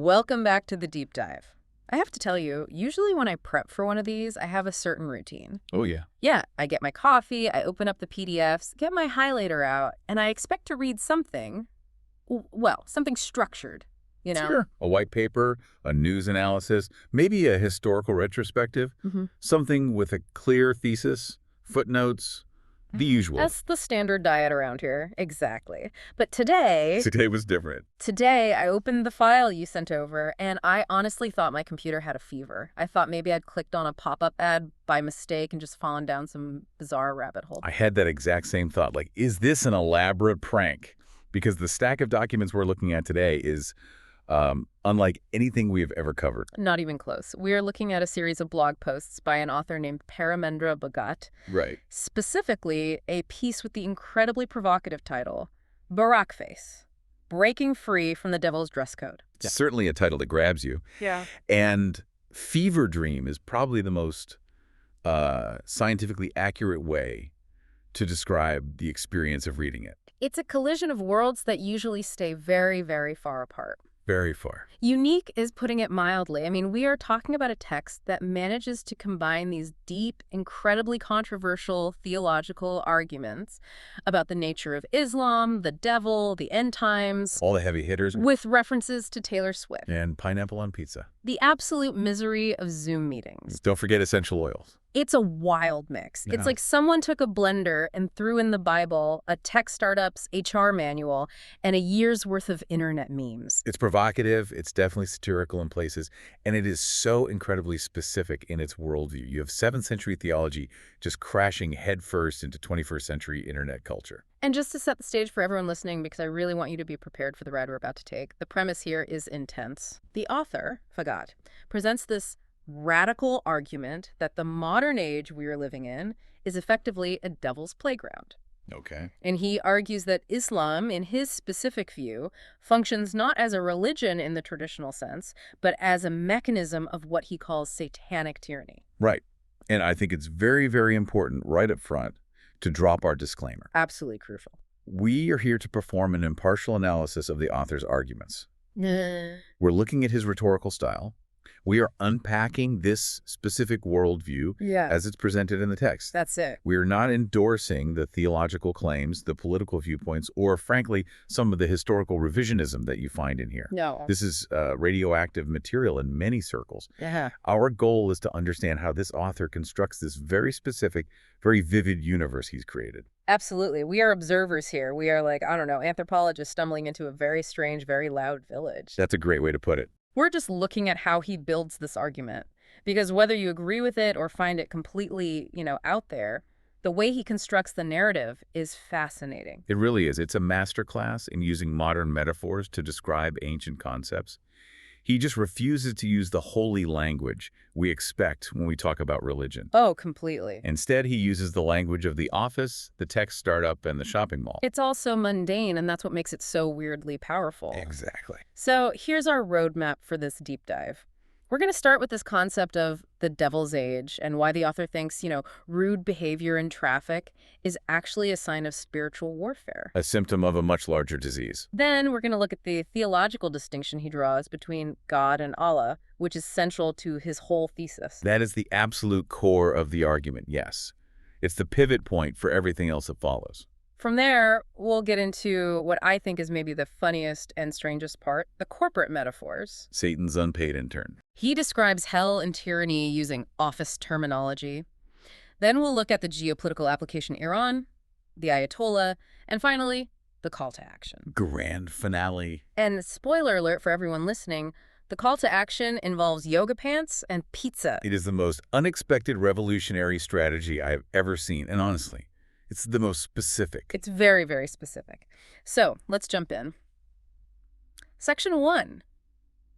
Welcome back to the deep dive. I have to tell you, usually when I prep for one of these, I have a certain routine. Oh, yeah. Yeah, I get my coffee, I open up the PDFs, get my highlighter out, and I expect to read something, well, something structured, you know? Sure. A white paper, a news analysis, maybe a historical retrospective, hmm something with a clear thesis, footnotes, the usual. That's the standard diet around here, exactly. But today, Today was different. I opened the file you sent over, and I honestly thought my computer had a fever. I thought maybe I'd clicked on a pop-up ad by mistake and just fallen down some bizarre rabbit hole. I had that exact same thought. Like, is this an elaborate prank? Because the stack of documents we're looking at today is unlike anything we have ever covered. Not even close. We are looking at a series of blog posts by an author named Paramendra Bhagat, Right. specifically a piece with the incredibly provocative title, Barackface, Breaking Free from the Devil's Dress Code. Certainly a title that grabs you. Yeah. And fever dream is probably the most scientifically accurate way to describe the experience of reading it. It's a collision of worlds that usually stay very, very far apart. Very far. Unique is putting it mildly. I mean, we are talking about a text that manages to combine these deep, incredibly controversial theological arguments about the nature of Islam, the devil, the end times, All the heavy hitters. with references to Taylor Swift. And pineapple on pizza. The absolute misery of Zoom meetings. Don't forget essential oils. It's a wild mix. Yeah. It's like someone took a blender and threw in the Bible, a tech startup's HR manual, and a year's worth of internet memes. It's provocative, it's definitely satirical in places, and it is so incredibly specific in its worldview. You have 7th century theology just crashing headfirst into 21st century internet culture. And just to set the stage for everyone listening, because I really want you to be prepared for the ride we're about to take, the premise here is intense. The author, Bhagat, presents this radical argument that the modern age we are living in is effectively a devil's playground. Okay. And he argues that Islam, in his specific view, functions not as a religion in the traditional sense, but as a mechanism of what he calls satanic tyranny. Right. And I think it's very, very important right up front to drop our disclaimer. Absolutely crucial. We are here to perform an impartial analysis of the author's arguments. We're looking at his rhetorical style. We are unpacking this specific worldview Yeah, as it's presented in the text. that's it. We are not endorsing the theological claims, the political viewpoints, or frankly, some of the historical revisionism that you find in here. No. This is radioactive material in many circles. Yeah. Our goal is to understand how this author constructs this very specific, very vivid universe he's created. Absolutely. We are observers here. We are like, I don't know, anthropologists stumbling into a very strange, very loud village. That's a great way to put it. We're just looking at how he builds this argument. Because whether you agree with it or find it completely, out there, the way he constructs the narrative is fascinating. It really is. It's a masterclass in using modern metaphors to describe ancient concepts. He just refuses to use the holy language we expect when we talk about religion. Oh, completely. Instead, he uses the language of the office, the tech startup, and the shopping mall. It's also mundane, and that's what makes it so weirdly powerful. Exactly. So here's our roadmap for this deep dive. We're going to start with this concept of the devil's age and why the author thinks, rude behavior in traffic is actually a sign of spiritual warfare. A symptom of a much larger disease. Then we're going to look at the theological distinction he draws between God and Allah, which is central to his whole thesis. That is the absolute core of the argument, yes. It's the pivot point for everything else that follows. From there, we'll get into what I think is maybe the funniest and strangest part, the corporate metaphors. Satan's unpaid intern. He describes hell and tyranny using office terminology. Then we'll look at the geopolitical application Iran, the Ayatollah, and finally, the call to action. Grand finale. And spoiler alert for everyone listening, the call to action involves yoga pants and pizza. It is the most unexpected revolutionary strategy I have ever seen, and honestly, it's the most specific. It's very, very specific. So let's jump in. Section 1,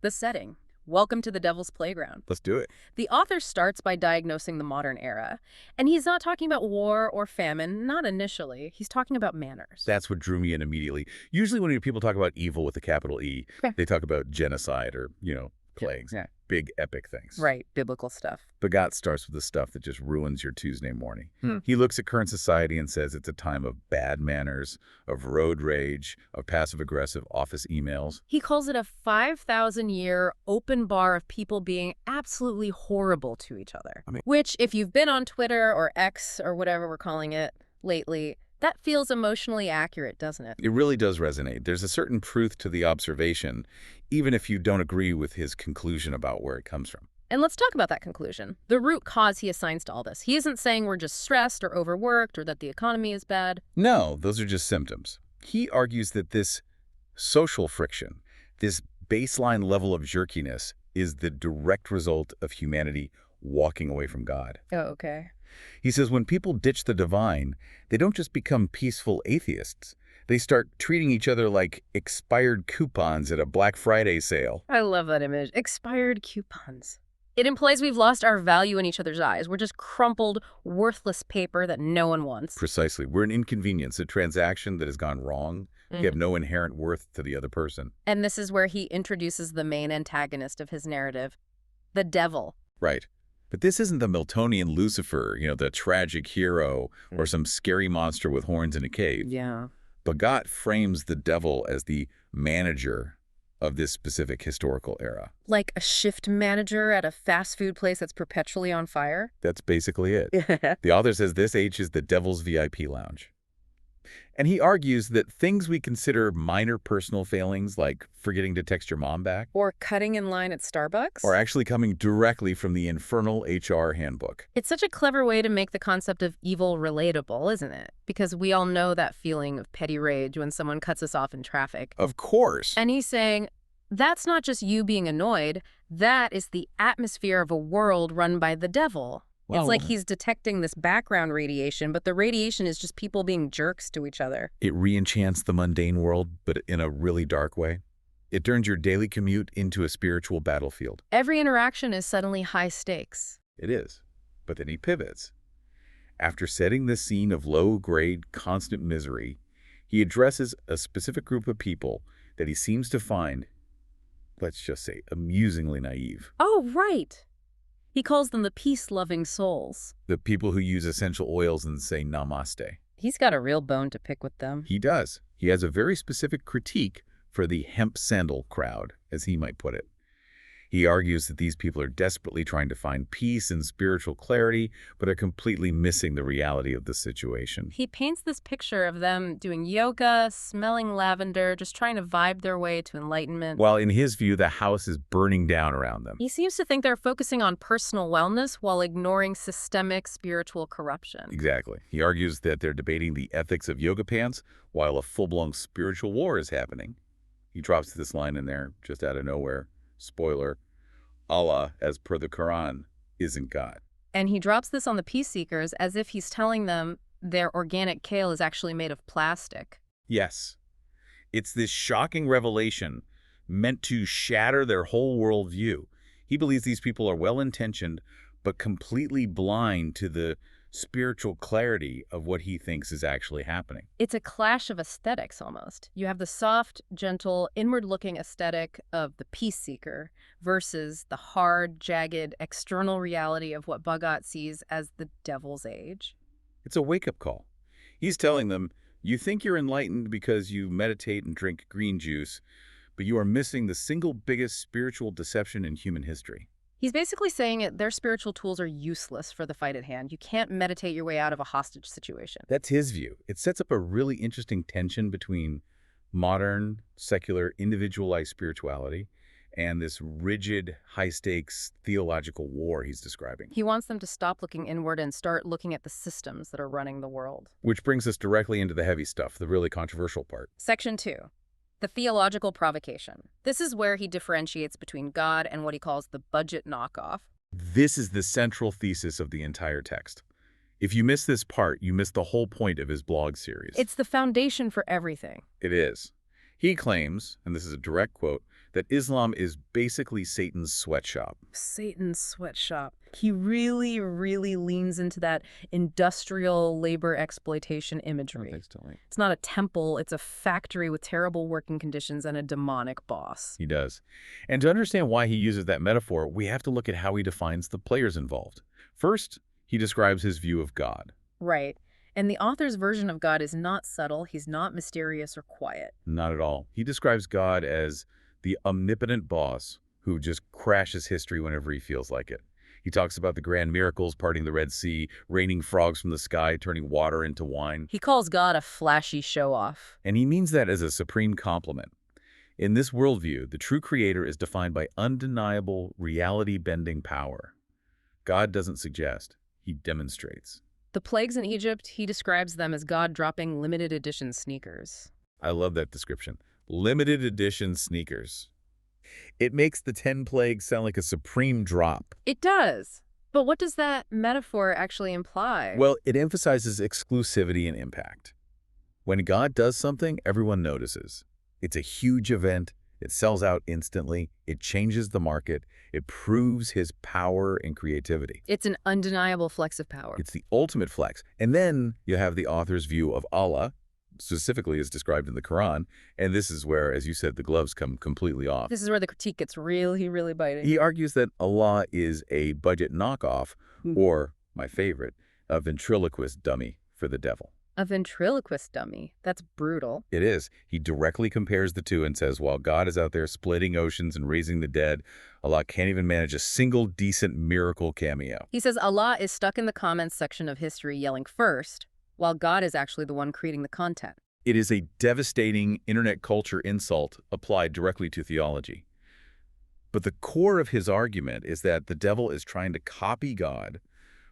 the setting. Welcome to the Devil's Playground. Let's do it. The author starts by diagnosing the modern era. And he's not talking about war or famine, not initially. He's talking about manners. That's what drew me in immediately. Usually when people talk about evil with a capital E, Okay. they talk about genocide or, plagues, Yeah. big epic things. Right, biblical stuff. Bagat starts with the stuff that just ruins your Tuesday morning. Hmm. He looks at current society and says it's a time of bad manners, of road rage, of passive-aggressive office emails. He calls it a 5,000-year open bar of people being absolutely horrible to each other. Which, if you've been on Twitter or X or whatever we're calling it lately, that feels emotionally accurate, doesn't it? It really does resonate. There's a certain truth to the observation, even if you don't agree with his conclusion about where it comes from. And let's talk about that conclusion. The root cause he assigns to all this. He isn't saying we're just stressed or overworked or that the economy is bad. No, those are just symptoms. He argues that this social friction, this baseline level of jerkiness, is the direct result of humanity walking away from God. Oh, okay. He says when people ditch the divine, they don't just become peaceful atheists. They start treating each other like expired coupons at a Black Friday sale. I love that image. Expired coupons. It implies we've lost our value in each other's eyes. We're just crumpled, worthless paper that no one wants. Precisely. We're an inconvenience, a transaction that has gone wrong. You have no inherent worth to the other person. And this is where he introduces the main antagonist of his narrative, the devil. Right. But this isn't the Miltonian Lucifer, the tragic hero, or some scary monster with horns in a cave. Yeah. Bagat frames the devil as the manager of this specific historical era. Like a shift manager at a fast food place that's perpetually on fire? That's basically it. The author says this age is the devil's VIP lounge. And he argues that things we consider minor personal failings, like forgetting to text your mom back, Or cutting in line at Starbucks? are actually coming directly from the infernal HR handbook. It's such a clever way to make the concept of evil relatable, isn't it? Because we all know that feeling of petty rage when someone cuts us off in traffic. Of course. And he's saying, that's not just you being annoyed, that is the atmosphere of a world run by the devil. It's like he's detecting this background radiation, but the radiation is just people being jerks to each other. It re-enchants the mundane world, but in a really dark way. It turns your daily commute into a spiritual battlefield. Every interaction is suddenly high stakes. It is. But then he pivots. After setting the scene of low-grade, constant misery, he addresses a specific group of people that he seems to find, let's just say, amusingly naive. Oh, right. He calls them the peace-loving souls. The people who use essential oils and say namaste. He's got a real bone to pick with them. He does. He has a very specific critique for the hemp sandal crowd, as he might put it. He argues that these people are desperately trying to find peace and spiritual clarity, but are completely missing the reality of the situation. He paints this picture of them doing yoga, smelling lavender, just trying to vibe their way to enlightenment. While in his view, the house is burning down around them. He seems to think they're focusing on personal wellness while ignoring systemic spiritual corruption. Exactly. He argues that they're debating the ethics of yoga pants while a full-blown spiritual war is happening. He drops this line in there just out of nowhere. Spoiler, Allah, as per the Quran, isn't God. And he drops this on the peace seekers as if he's telling them their organic kale is actually made of plastic. Yes. It's this shocking revelation meant to shatter their whole worldview. He believes these people are well-intentioned, but completely blind to the spiritual clarity of what he thinks is actually happening. It's a clash of aesthetics almost. You have the soft, gentle, inward-looking aesthetic of the peace seeker versus the hard, jagged, external reality of what Bagat sees as the devil's age. It's a wake-up call. He's telling them, you think you're enlightened because you meditate and drink green juice, but you are missing the single biggest spiritual deception in human history. He's basically saying their spiritual tools are useless for the fight at hand. You can't meditate your way out of a hostage situation. That's his view. It sets up a really interesting tension between modern, secular, individualized spirituality and this rigid, high-stakes theological war he's describing. He wants them to stop looking inward and start looking at the systems that are running the world. Which brings us directly into the heavy stuff, the really controversial part. Section 2. The theological provocation. This is where he differentiates between God and what he calls the budget knockoff. This is the central thesis of the entire text. If you miss this part, you miss the whole point of his blog series. It's the foundation for everything. It is. He claims, and this is a direct quote, that Islam is basically Satan's sweatshop. Satan's sweatshop. He really, really leans into that industrial labor exploitation imagery. Thanks, Tony. It's not a temple, it's a factory with terrible working conditions and a demonic boss. He does. And to understand why he uses that metaphor, we have to look at how he defines the players involved. First, he describes his view of God. Right. And the author's version of God is not subtle, he's not mysterious or quiet. Not at all. He describes God as the omnipotent boss who just crashes history whenever he feels like it. He talks about the grand miracles, parting the Red Sea, raining frogs from the sky, turning water into wine. He calls God a flashy show-off. And he means that as a supreme compliment. In this worldview, the true creator is defined by undeniable, reality-bending power. God doesn't suggest, he demonstrates. The plagues in Egypt, he describes them as God dropping limited edition sneakers. I love that description. Limited edition sneakers. It makes the 10 plagues sound like a supreme drop. It does. But what does that metaphor actually imply? Well, it emphasizes exclusivity and impact. When God does something, everyone notices. It's a huge event. It sells out instantly. It changes the market. It proves his power and creativity. It's an undeniable flex of power. It's the ultimate flex. And then you have the author's view of Allah, specifically as described in the Quran, and this is where, as you said, the gloves come completely off. This is where the critique gets really, really biting. He argues that Allah is a budget knockoff, or, my favorite, a ventriloquist dummy for the devil. A ventriloquist dummy. That's brutal. It is. He directly compares the two and says, while God is out there splitting oceans and raising the dead, Allah can't even manage a single decent miracle cameo. He says Allah is stuck in the comments section of history yelling first, while God is actually the one creating the content. It is a devastating internet culture insult applied directly to theology. But the core of his argument is that the devil is trying to copy God,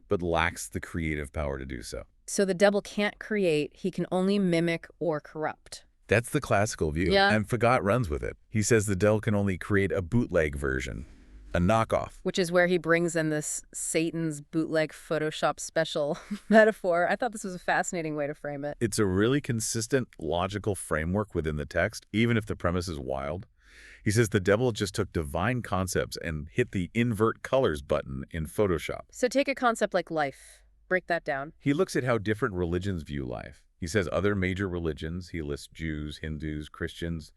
but lacks the creative power to do so. So the devil can't create, he can only mimic or corrupt. That's the classical view, Yeah. and Fagot runs with it. He says the devil can only create a bootleg version, a knockoff. Which is where he brings in this Satan's bootleg Photoshop special metaphor. I thought this was a fascinating way to frame it. It's a really consistent, logical framework within the text, even if the premise is wild. He says the devil just took divine concepts and hit the invert colors button in Photoshop. So take a concept like life. Break that down. He looks at how different religions view life. He says other major religions, he lists Jews, Hindus, Christians,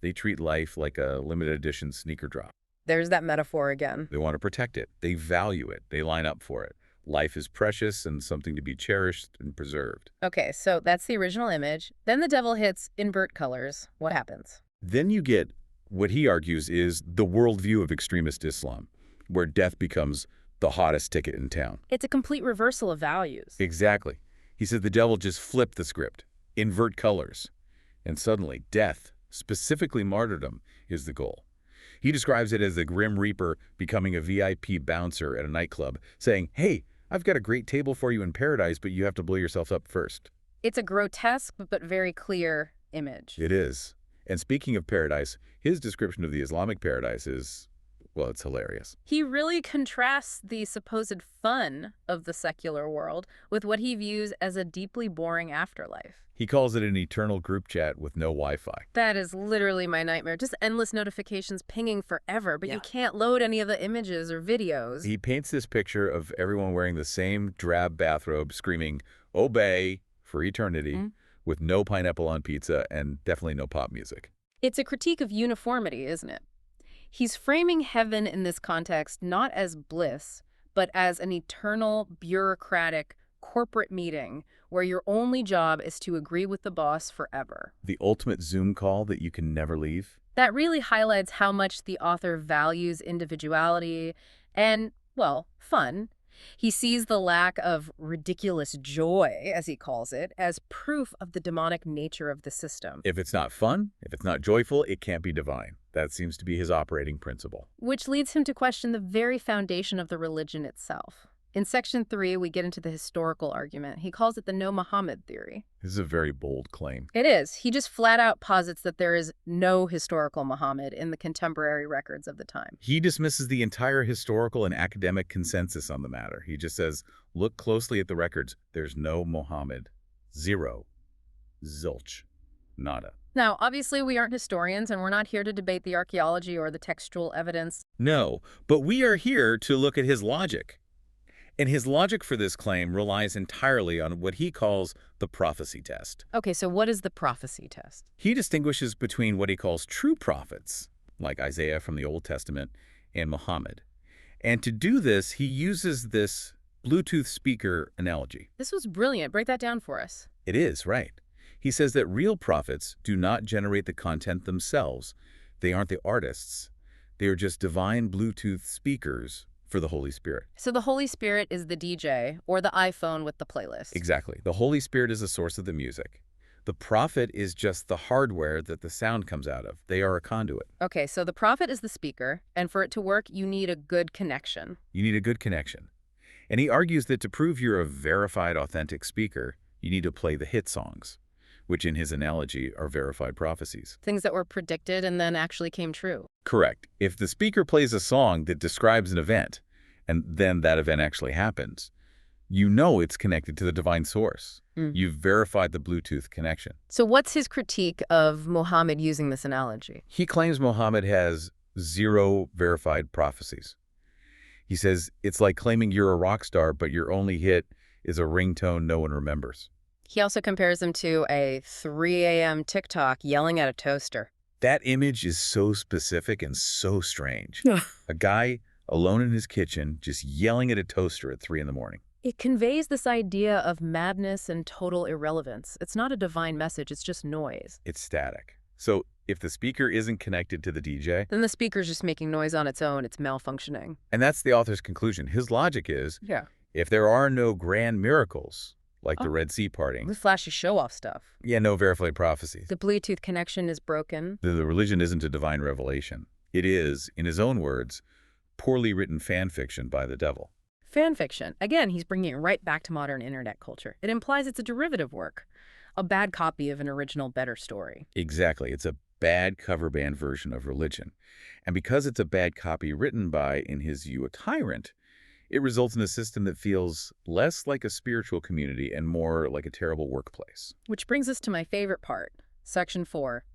they treat life like a limited edition sneaker drop. There's that metaphor again. They want to protect it. They value it. They line up for it. Life is precious and something to be cherished and preserved. Okay, so that's the original image. Then the devil hits invert colors. What happens? Then you get what he argues is the worldview of extremist Islam, where death becomes the hottest ticket in town. It's a complete reversal of values. Exactly. He said the devil just flipped the script, invert colors, and suddenly death, specifically martyrdom, is the goal. He describes it as the Grim Reaper becoming a VIP bouncer at a nightclub, saying, hey, I've got a great table for you in paradise, but you have to blow yourself up first. It's a grotesque but very clear image. It is. And speaking of paradise, his description of the Islamic paradise is, well, it's hilarious. He really contrasts the supposed fun of the secular world with what he views as a deeply boring afterlife. He calls it an eternal group chat with no Wi-Fi. That is literally my nightmare. Just endless notifications pinging forever, but you can't load any of the images or videos. He paints this picture of everyone wearing the same drab bathrobe, screaming, obey, for eternity, with no pineapple on pizza and definitely no pop music. It's a critique of uniformity, isn't it? He's framing heaven in this context not as bliss, but as an eternal, bureaucratic, corporate meeting where your only job is to agree with the boss forever. The ultimate Zoom call that you can never leave. That really highlights how much the author values individuality and, well, fun. He sees the lack of ridiculous joy, as he calls it, as proof of the demonic nature of the system. If it's not fun, if it's not joyful, it can't be divine. That seems to be his operating principle. Which leads him to question the very foundation of the religion itself. In Section 3, we get into the historical argument. He calls it the no Muhammad theory. This is a very bold claim. It is. He just flat out posits that there is no historical Muhammad in the contemporary records of the time. He dismisses the entire historical and academic consensus on the matter. He just says, look closely at the records. There's no Muhammad. Zero. Zilch. Nada. Now, obviously, we aren't historians, and we're not here to debate the archaeology or the textual evidence. No, but we are here to look at his logic. And his logic for this claim relies entirely on what he calls the prophecy test. Okay, so what is the prophecy test? He distinguishes between what he calls true prophets, like Isaiah from the Old Testament, and Muhammad. And to do this, he uses this Bluetooth speaker analogy. This was brilliant. Break that down for us. It is, right. He says that real prophets do not generate the content themselves. They aren't the artists. They are just divine Bluetooth speakers for the Holy Spirit. So the Holy Spirit is the DJ or the iPhone with the playlist. Exactly. The Holy Spirit is the source of the music. The prophet is just the hardware that the sound comes out of. They are a conduit. Okay, so the prophet is the speaker, and for it to work, you need a good connection. You need a good connection. And he argues that to prove you're a verified, authentic speaker, you need to play the hit songs, which in his analogy are verified prophecies. Things that were predicted and then actually came true. Correct. If the speaker plays a song that describes an event, and then that event actually happens, you know it's connected to the divine source. You've verified the Bluetooth connection. So what's his critique of Muhammad using this analogy? He claims Muhammad has 0 verified prophecies. He says it's like claiming you're a rock star, but your only hit is a ringtone no one remembers. He also compares him to a 3 a.m. TikTok yelling at a toaster. That image is so specific and so strange. A guy alone in his kitchen just yelling at a toaster at 3 in the morning. It conveys this idea of madness and total irrelevance. It's not a divine message, it's just noise. It's static. So if the speaker isn't connected to the DJ, Then the speaker's just making noise on its own, it's malfunctioning. and that's the author's conclusion. His logic is, Yeah. if there are no grand miracles, like the Red Sea parting, The flashy show-off stuff. no verified prophecies. The Bluetooth connection is broken. The religion isn't a divine revelation. It is, in his own words, poorly written fan fiction by the devil. Fan fiction. Again, he's bringing it right back to modern internet culture. It implies it's a derivative work, a bad copy of an original, better story. Exactly. It's a bad cover band version of religion. And because it's a bad copy written by, in his view, a tyrant, it results in a system that feels less like a spiritual community and more like a terrible workplace. Which brings us to my favorite part, Section 4,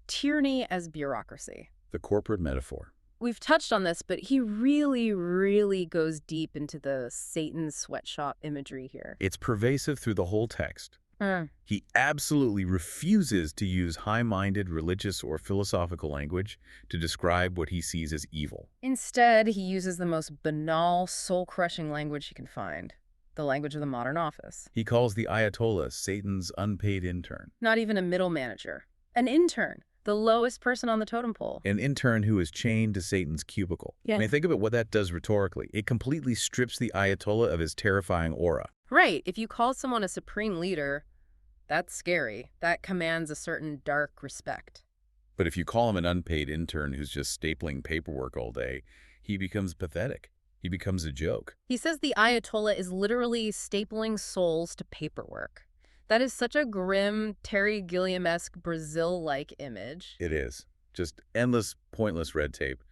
tyranny as bureaucracy. The corporate metaphor. We've touched on this, but he really goes deep into the Satan sweatshop imagery here. It's pervasive through the whole text. He absolutely refuses to use high-minded religious or philosophical language to describe what he sees as evil. Instead, he uses the most banal, soul-crushing language he can find, the language of the modern office. He calls the Ayatollah Satan's unpaid intern. Not even a middle manager. An intern, the lowest person on the totem pole. An intern who is chained to Satan's cubicle. Yeah. I mean, think about what that does rhetorically. It completely strips the Ayatollah of his terrifying aura. Right. If you call someone a supreme leader, that's scary. That commands a certain dark respect. But if you call him an unpaid intern who's just stapling paperwork all day, he becomes pathetic. He becomes a joke. He says the Ayatollah is literally stapling souls to paperwork. That is such a grim, Terry Gilliam-esque Brazil-like image. It is. Just endless, pointless red tape.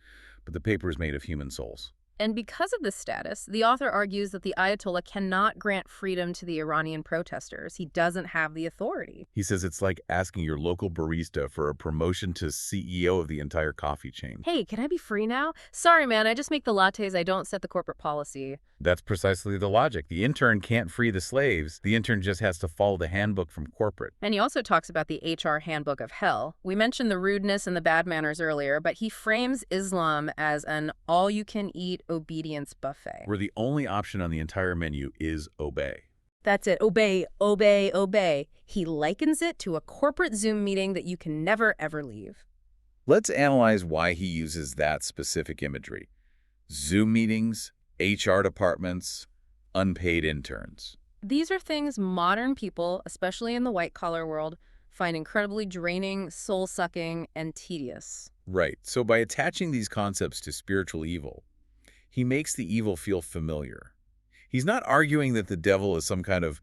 But the paper is made of human souls. And because of this status, the author argues that the Ayatollah cannot grant freedom to the Iranian protesters. He doesn't have the authority. He says it's like asking your local barista for a promotion to CEO of the entire coffee chain. Hey, can I be free now? Sorry, man, I just make the lattes. I don't set the corporate policy. That's precisely the logic. The intern can't free the slaves. The intern just has to follow the handbook from corporate. And he also talks about the HR handbook of hell. We mentioned the rudeness and the bad manners earlier, but he frames Islam as an all-you-can-eat obedience buffet. Where the only option on the entire menu is obey. That's it. Obey, obey, obey. He likens it to a corporate Zoom meeting that you can never, ever leave. Let's analyze why he uses that specific imagery. Zoom meetings, HR departments, unpaid interns. These are things modern people, especially in the white-collar world, find incredibly draining, soul-sucking, and tedious. Right. So by attaching these concepts to spiritual evil, he makes the evil feel familiar. He's not arguing that the devil is some kind of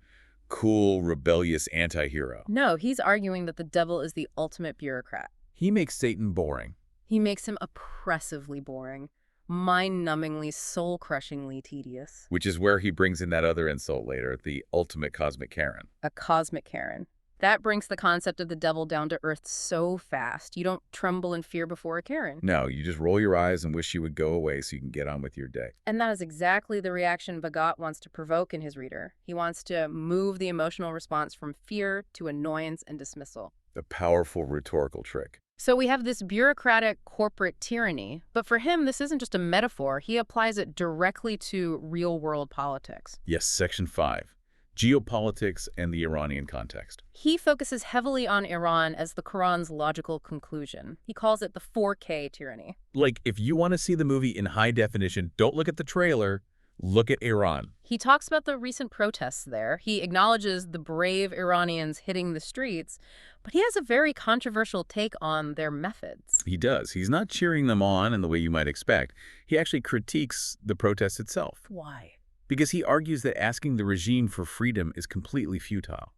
cool, rebellious anti-hero. No, he's arguing that the devil is the ultimate bureaucrat. He makes Satan boring. He makes him oppressively boring, mind-numbingly, soul-crushingly tedious. Which is where he brings in that other insult later, the ultimate cosmic Karen. A cosmic Karen. That brings the concept of the devil down to earth so fast. You don't tremble in fear before a Karen. No, you just roll your eyes and wish she would go away so you can get on with your day. And that is exactly the reaction Vagot wants to provoke in his reader. He wants to move the emotional response from fear to annoyance and dismissal. A powerful rhetorical trick. So we have this bureaucratic corporate tyranny, but for him, this isn't just a metaphor. He applies it directly to real-world politics. Yes, Section 5. Geopolitics and the Iranian context. He focuses heavily on Iran as the Quran's logical conclusion. He calls it the 4K tyranny. Like, if you want to see the movie in high definition, don't look at the trailer, look at Iran. He talks about the recent protests there. He acknowledges the brave Iranians hitting the streets, but he has a very controversial take on their methods. He does. He's not cheering them on in the way you might expect. He actually critiques the protest itself. Why? Because he argues that asking the regime for freedom is completely futile.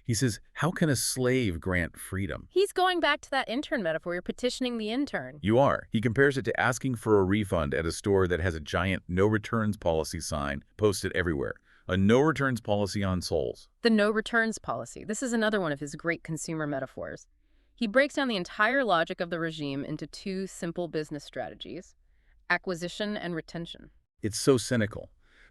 He says, how can a slave grant freedom? He's going back to that intern metaphor. You're petitioning the intern. You are. He compares it to asking for a refund at a store that has a giant no-returns policy sign posted everywhere. A no-returns policy on souls. The no-returns policy. This is another one of his great consumer metaphors. He breaks down the entire logic of the regime into two simple business strategies: acquisition and retention. It's so cynical,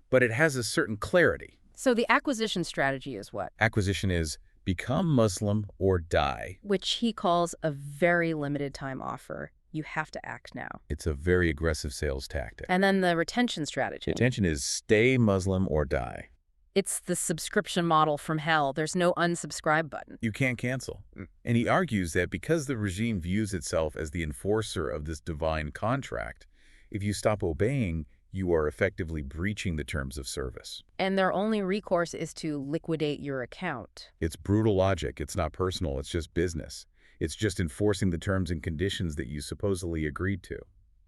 but it has a certain clarity. So the acquisition strategy is what? Acquisition is become Muslim or die. Which he calls a very limited time offer. You have to act now. It's a very aggressive sales tactic. And then the retention strategy. Retention is stay Muslim or die. It's the subscription model from hell. There's no unsubscribe button. You can't cancel. And he argues that because the regime views itself as the enforcer of this divine contract, if you stop obeying, you are effectively breaching the terms of service. And their only recourse is to liquidate your account. It's brutal logic. It's not personal. It's just business. It's just enforcing the terms and conditions that you supposedly agreed to.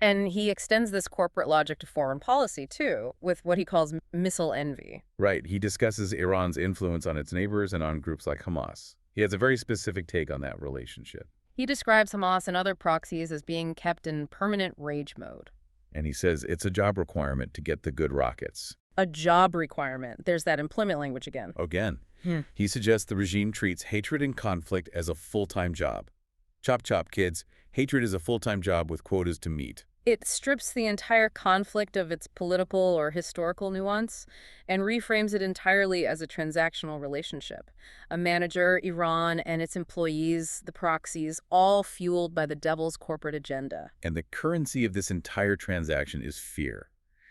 And he extends this corporate logic to foreign policy, too, with what he calls missile envy. Right. He discusses Iran's influence on its neighbors and on groups like Hamas. He has a very specific take on that relationship. He describes Hamas and other proxies as being kept in permanent rage mode. And he says it's a job requirement to get the good rockets. A job requirement. There's that employment language again. Again. He suggests the regime treats hatred and conflict as a full-time job. Chop chop, kids. Hatred is a full-time job with quotas to meet. It strips the entire conflict of its political or historical nuance and reframes it entirely as a transactional relationship. A manager, Iran, and its employees, the proxies, all fueled by the devil's corporate agenda. And the currency of this entire transaction is fear.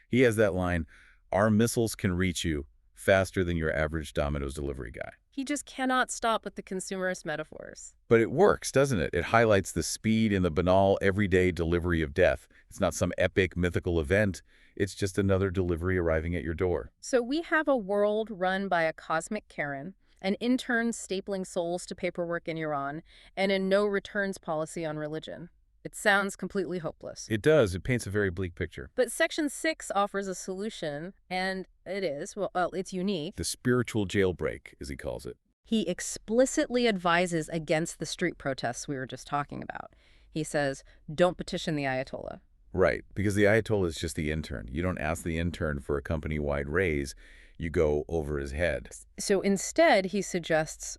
He has that line, our missiles can reach you faster than your average Domino's delivery guy. He just cannot stop with the consumerist metaphors. But it works, doesn't it? It highlights the speed and the banal, everyday delivery of death. It's not some epic, mythical event. It's just another delivery arriving at your door. So we have a world run by a cosmic Karen, an intern stapling souls to paperwork in Iran, and a no-returns policy on religion. It sounds completely hopeless. It does. It paints a very bleak picture. But Section 6 offers a solution, and it's unique. The spiritual jailbreak, as he calls it. He explicitly advises against the street protests we were just talking about. He says, don't petition the Ayatollah. Right, because the Ayatollah is just the intern. You don't ask the intern for a company-wide raise. You go over his head. So instead, he suggests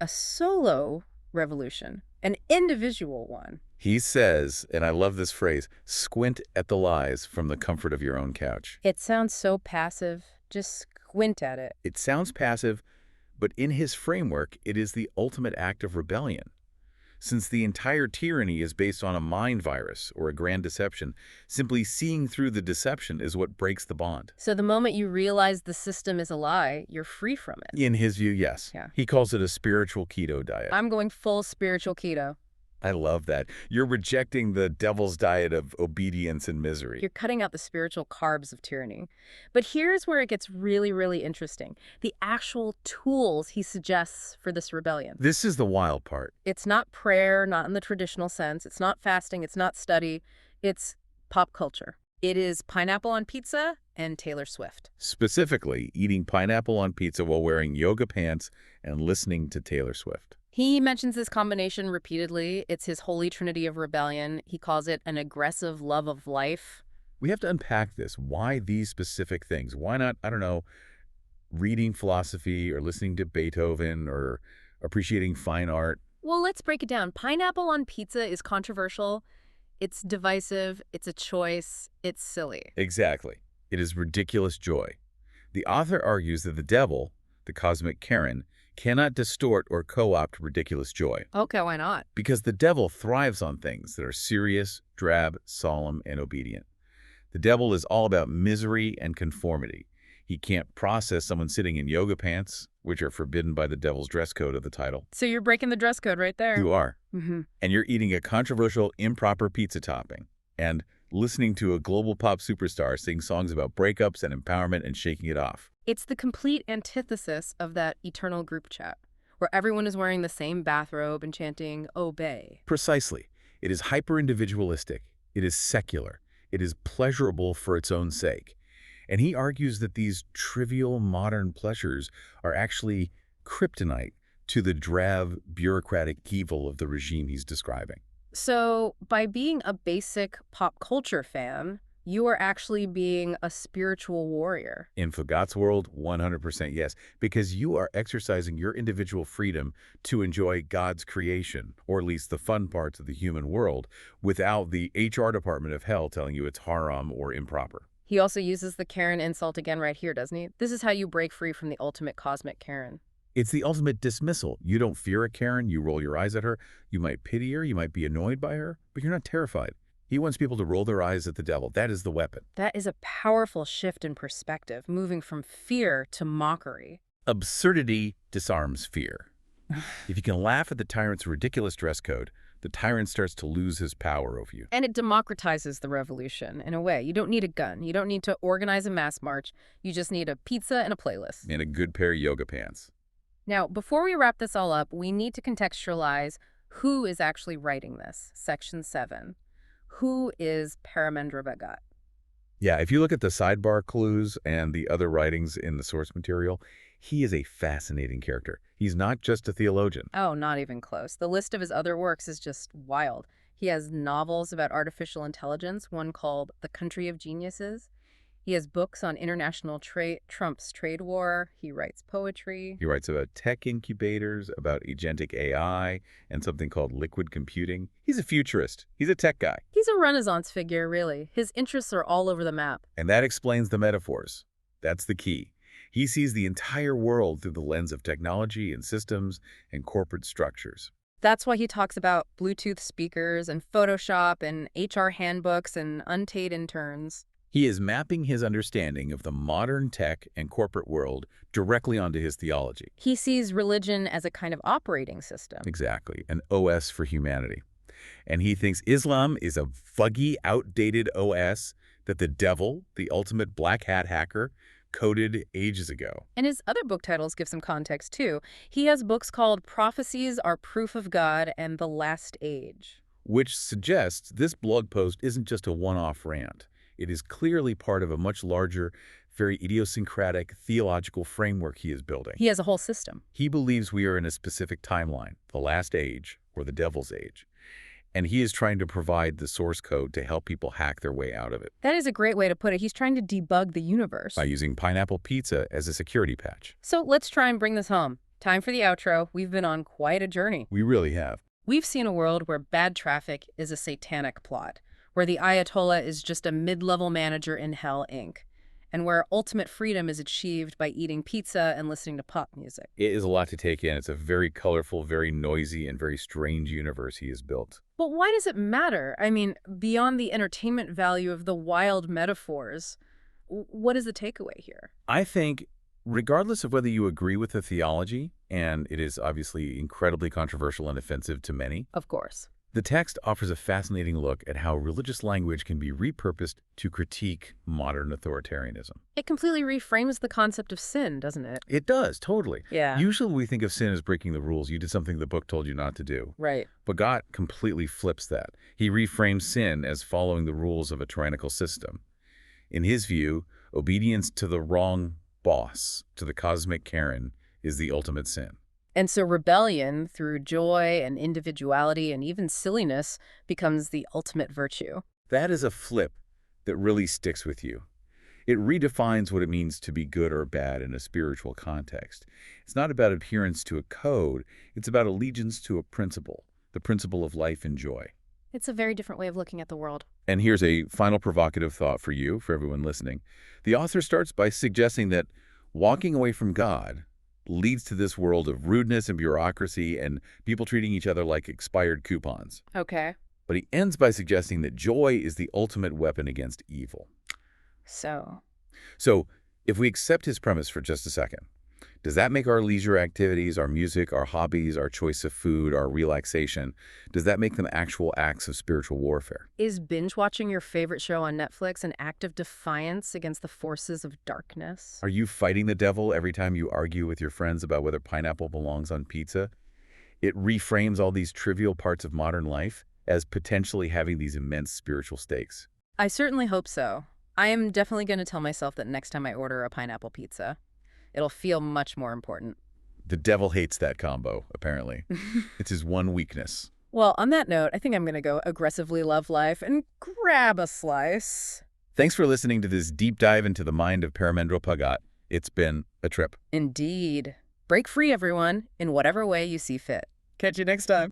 a solo revolution, an individual one. He says, and I love this phrase, squint at the lies from the comfort of your own couch. It sounds so passive. Just squint at it. It sounds passive, but in his framework, it is the ultimate act of rebellion. Since the entire tyranny is based on a mind virus or a grand deception, simply seeing through the deception is what breaks the bond. So the moment you realize the system is a lie, you're free from it. In his view, yes. Yeah. He calls it a spiritual keto diet. I'm going full spiritual keto. I love that. You're rejecting the devil's diet of obedience and misery. You're cutting out the spiritual carbs of tyranny. But here's where it gets really, really interesting. The actual tools he suggests for this rebellion. This is the wild part. It's not prayer, not in the traditional sense. It's not fasting. It's not study. It's pop culture. It is pineapple on pizza and Taylor Swift. Specifically, eating pineapple on pizza while wearing yoga pants and listening to Taylor Swift. He mentions this combination repeatedly. It's his holy trinity of rebellion. He calls it an aggressive love of life. We have to unpack this. Why these specific things? Why not, I don't know, reading philosophy or listening to Beethoven or appreciating fine art. Well, let's break it down. Pineapple on pizza is controversial. It's divisive. It's a choice. It's silly. Exactly. It is ridiculous joy. The author argues that the devil, the cosmic Karen, cannot distort or co-opt ridiculous joy. Okay, why not? Because the devil thrives on things that are serious, drab, solemn, and obedient. The devil is all about misery and conformity. He can't process someone sitting in yoga pants, which are forbidden by the devil's dress code of the title. So you're breaking the dress code right there. You are. Mm-hmm. And you're eating a controversial, improper pizza topping. And listening to a global pop superstar sing songs about breakups and empowerment and shaking it off. It's the complete antithesis of that eternal group chat, where everyone is wearing the same bathrobe and chanting, obey. Precisely. It is hyper-individualistic. It is secular. It is pleasurable for its own sake. And he argues that these trivial modern pleasures are actually kryptonite to the drab, bureaucratic evil of the regime he's describing. So by being a basic pop culture fan, you are actually being a spiritual warrior. In Fagat's world, 100% yes, because you are exercising your individual freedom to enjoy God's creation, or at least the fun parts of the human world, without the HR department of hell telling you it's haram or improper. He also uses the Karen insult again right here, doesn't he? This is how you break free from the ultimate cosmic Karen. It's the ultimate dismissal. You don't fear a Karen, you roll your eyes at her, you might pity her, you might be annoyed by her, but you're not terrified. He wants people to roll their eyes at the devil. That is the weapon. That is a powerful shift in perspective, moving from fear to mockery. Absurdity disarms fear. If you can laugh at the tyrant's ridiculous dress code, the tyrant starts to lose his power over you. And it democratizes the revolution, in a way. You don't need a gun. You don't need to organize a mass march. You just need a pizza and a playlist. And a good pair of yoga pants. Now, before we wrap this all up, we need to contextualize who is actually writing this. Section 7. Who is Paramendra Bhagat? Yeah, if you look at the sidebar clues and the other writings in the source material, he is a fascinating character. He's not just a theologian. Oh, not even close. The list of his other works is just wild. He has novels about artificial intelligence, one called The Country of Geniuses. He has books on international trade, Trump's trade war. He writes poetry. He writes about tech incubators, about agentic AI, and something called liquid computing. He's a futurist. He's a tech guy. He's a Renaissance figure, really. His interests are all over the map. And that explains the metaphors. That's the key. He sees the entire world through the lens of technology and systems and corporate structures. That's why he talks about Bluetooth speakers and Photoshop and HR handbooks and unpaid interns. He is mapping his understanding of the modern tech and corporate world directly onto his theology. He sees religion as a kind of operating system. Exactly, an OS for humanity. And he thinks Islam is a fuggy, outdated OS that the devil, the ultimate black hat hacker, coded ages ago. And his other book titles give some context, too. He has books called Prophecies Are Proof of God and The Last Age. Which suggests this blog post isn't just a one-off rant. It is clearly part of a much larger, very idiosyncratic theological framework he is building. He has a whole system. He believes we are in a specific timeline, the last age, or the devil's age. And he is trying to provide the source code to help people hack their way out of it. That is a great way to put it. He's trying to debug the universe. By using pineapple pizza as a security patch. So let's try and bring this home. Time for the outro. We've been on quite a journey. We really have. We've seen a world where bad traffic is a satanic plot, where the Ayatollah is just a mid-level manager in Hell, Inc., and where ultimate freedom is achieved by eating pizza and listening to pop music. It is a lot to take in. It's a very colorful, very noisy, and very strange universe he has built. But why does it matter? I mean, beyond the entertainment value of the wild metaphors, what is the takeaway here? I think, regardless of whether you agree with the theology, and it is obviously incredibly controversial and offensive to many, Of course. the text offers a fascinating look at how religious language can be repurposed to critique modern authoritarianism. It completely reframes the concept of sin, doesn't it? It does, totally. Yeah. Usually we think of sin as breaking the rules. You did something the book told you not to do. Right. Bhagat completely flips that. He reframes sin as following the rules of a tyrannical system. In his view, obedience to the wrong boss, to the cosmic Karen, is the ultimate sin. And so rebellion through joy and individuality and even silliness becomes the ultimate virtue. That is a flip that really sticks with you. It redefines what it means to be good or bad in a spiritual context. It's not about adherence to a code, it's about allegiance to a principle, the principle of life and joy. It's a very different way of looking at the world. And here's a final provocative thought for you, for everyone listening. The author starts by suggesting that walking away from God leads to this world of rudeness and bureaucracy and people treating each other like expired coupons. Okay. But he ends by suggesting that joy is the ultimate weapon against evil. So if we accept his premise for just a second, does that make our leisure activities, our music, our hobbies, our choice of food, our relaxation, does that make them actual acts of spiritual warfare? is binge watching your favorite show on Netflix an act of defiance against the forces of darkness? Are you fighting the devil every time you argue with your friends about whether pineapple belongs on pizza? It reframes all these trivial parts of modern life as potentially having these immense spiritual stakes. I certainly hope so. I am definitely going to tell myself that next time I order a pineapple pizza, it'll feel much more important. The devil hates that combo, apparently. It's his one weakness. Well, on that note, I think I'm going to go aggressively love life and grab a slice. Thanks for listening to this deep dive into the mind of Paramendra Bhagat. It's been a trip. Indeed. Break free, everyone, in whatever way you see fit. Catch you next time.